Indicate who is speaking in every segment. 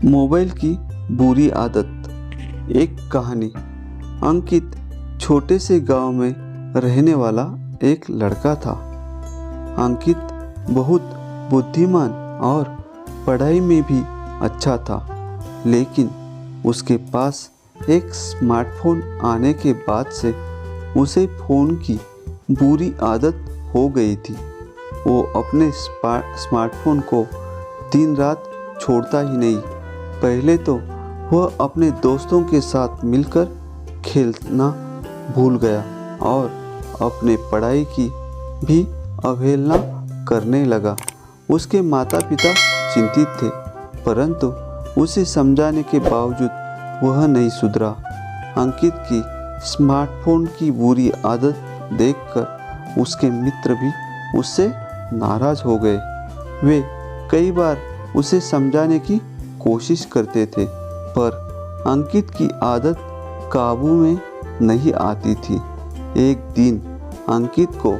Speaker 1: Mobile की बुरी आदत। एक कहानी। अंकित छोटे से गांव में रहने वाला एक लड़का था। अंकित बहुत बुद्धिमान और पढ़ाई में भी अच्छा था, लेकिन उसके पास एक स्मार्टफोन आने के बाद से उसे फ़ोन की बुरी आदत हो गई थी। वो अपने स्मार्टफोन को दिन रात छोड़ता ही नहीं। पहले तो वह अपने दोस्तों के साथ मिलकर खेलना भूल गया और अपने पढ़ाई की भी अवहेलना करने लगा। उसके माता पिता चिंतित थे, परंतु उसे समझाने के बावजूद वह नहीं सुधरा। अंकित की स्मार्टफोन की बुरी आदत देखकर उसके मित्र भी उससे नाराज हो गए। वे कई बार उसे समझाने की कोशिश करते थे, पर अंकित की आदत काबू में नहीं आती थी। एक दिन अंकित को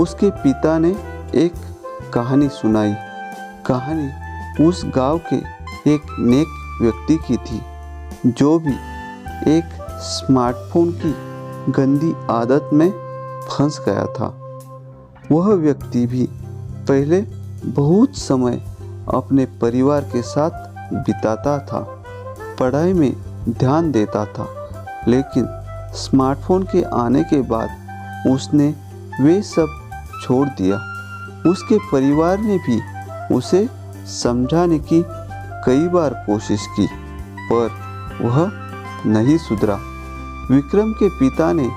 Speaker 1: उसके पिता ने एक कहानी सुनाई। कहानी उस गांव के एक नेक व्यक्ति की थी, जो भी एक स्मार्टफोन की गंदी आदत में फंस गया था। वह व्यक्ति भी पहले बहुत समय अपने परिवार के साथ बिताता था, पढ़ाई में ध्यान देता था, लेकिन स्मार्टफोन के आने के बाद उसने वे सब छोड़ दिया। उसके परिवार ने भी उसे समझाने की कई बार कोशिश की, पर वह नहीं सुधरा। विक्रम के पिता ने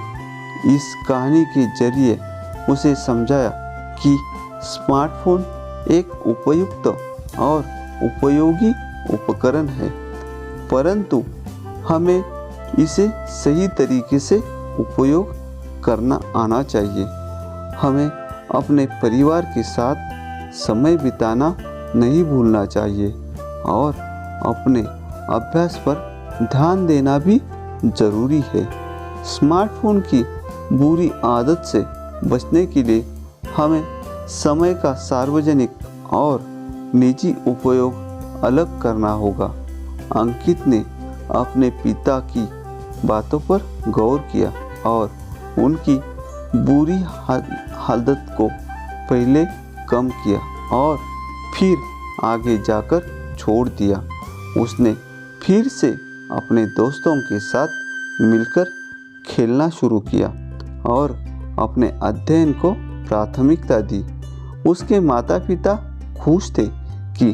Speaker 1: इस कहानी के जरिए उसे समझाया कि स्मार्टफोन एक उपयुक्त और उपयोगी उपकरण है, परंतु हमें इसे सही तरीके से उपयोग करना आना चाहिए। हमें अपने परिवार के साथ समय बिताना नहीं भूलना चाहिए और अपने अभ्यास पर ध्यान देना भी जरूरी है। स्मार्टफोन की बुरी आदत से बचने के लिए हमें समय का सार्वजनिक और निजी उपयोग अलग करना होगा। अंकित ने अपने पिता की बातों पर गौर किया और उनकी बुरी आदत को पहले कम किया और फिर आगे जाकर छोड़ दिया। उसने फिर से अपने दोस्तों के साथ मिलकर खेलना शुरू किया और अपने अध्ययन को प्राथमिकता दी। उसके माता पिता खुश थे कि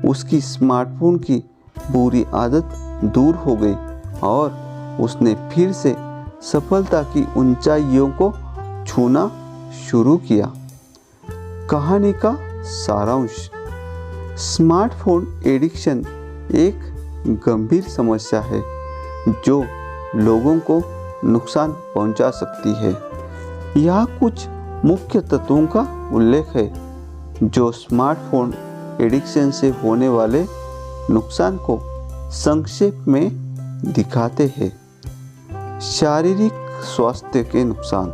Speaker 1: उसकी स्मार्टफोन की बुरी आदत दूर हो गई और उसने फिर से सफलता की ऊंचाइयों को छूना शुरू किया। कहानी का सारांश। स्मार्टफोन एडिक्शन एक गंभीर समस्या है जो लोगों को नुकसान पहुंचा सकती है। यहाँ कुछ मुख्य तत्वों का उल्लेख है जो स्मार्टफोन एडिक्शन से होने वाले नुकसान को संक्षेप में दिखाते हैं। शारीरिक स्वास्थ्य के नुकसान।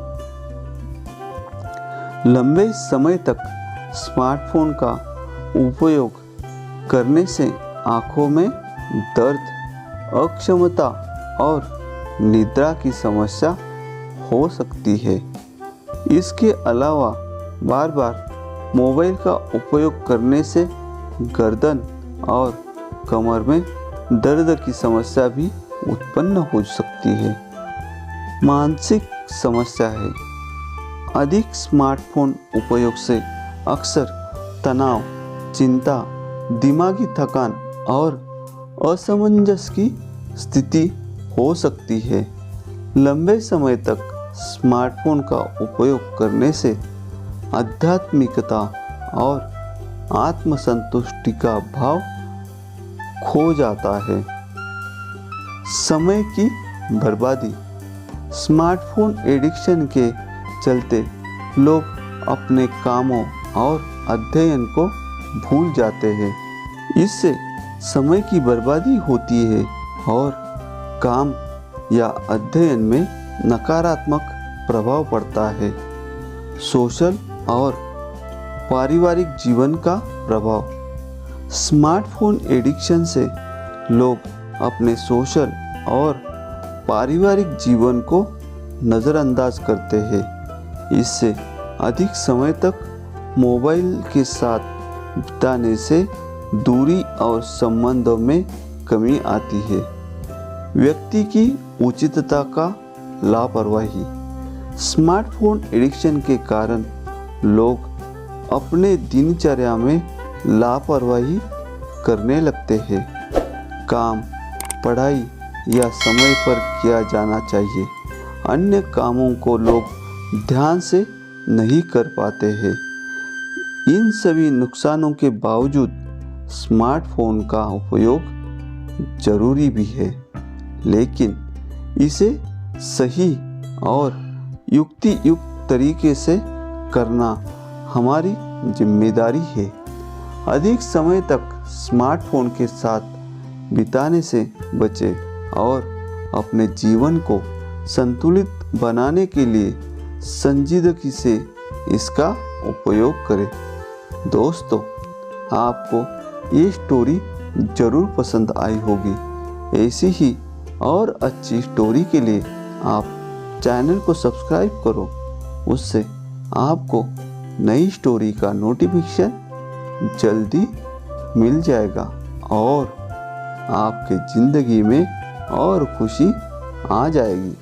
Speaker 1: लंबे समय तक स्मार्टफोन का उपयोग करने से आंखों में दर्द, अक्षमता और निद्रा की समस्या हो सकती है। इसके अलावा बार बार मोबाइल का उपयोग करने से गर्दन और कमर में दर्द की समस्या भी उत्पन्न हो सकती है। मानसिक समस्या है। अधिक स्मार्टफोन उपयोग से अक्सर तनाव, चिंता, दिमागी थकान और असमंजस की स्थिति हो सकती है। लंबे समय तक स्मार्टफोन का उपयोग करने से आध्यात्मिकता और आत्मसंतुष्टि का भाव खो जाता है। समय की बर्बादी। स्मार्टफोन एडिक्शन के चलते लोग अपने कामों और अध्ययन को भूल जाते हैं। इससे समय की बर्बादी होती है और काम या अध्ययन में नकारात्मक प्रभाव पड़ता है। सोशल और पारिवारिक जीवन का प्रभाव। स्मार्टफोन एडिक्शन से लोग अपने सोशल और पारिवारिक जीवन को नज़रअंदाज करते हैं। इससे अधिक समय तक मोबाइल के साथ बिताने से दूरी और संबंधों में कमी आती है। व्यक्ति की उचितता का लापरवाही। स्मार्टफोन एडिक्शन के कारण लोग अपने दिनचर्या में लापरवाही करने लगते हैं। काम, पढ़ाई या समय पर किया जाना चाहिए, अन्य कामों को लोग ध्यान से नहीं कर पाते हैं। इन सभी नुकसानों के बावजूद स्मार्टफोन का उपयोग जरूरी भी है, लेकिन इसे सही और युक्तियुक्त तरीके से करना हमारी जिम्मेदारी है। अधिक समय तक स्मार्टफोन के साथ बिताने से बचें और अपने जीवन को संतुलित बनाने के लिए संजीदगी से इसका उपयोग करें। दोस्तों, आपको ये स्टोरी ज़रूर पसंद आई होगी। ऐसी ही और अच्छी स्टोरी के लिए आप चैनल को सब्सक्राइब करो, उससे आपको नई स्टोरी का नोटिफिकेशन जल्दी मिल जाएगा और आपके ज़िंदगी में और खुशी आ जाएगी।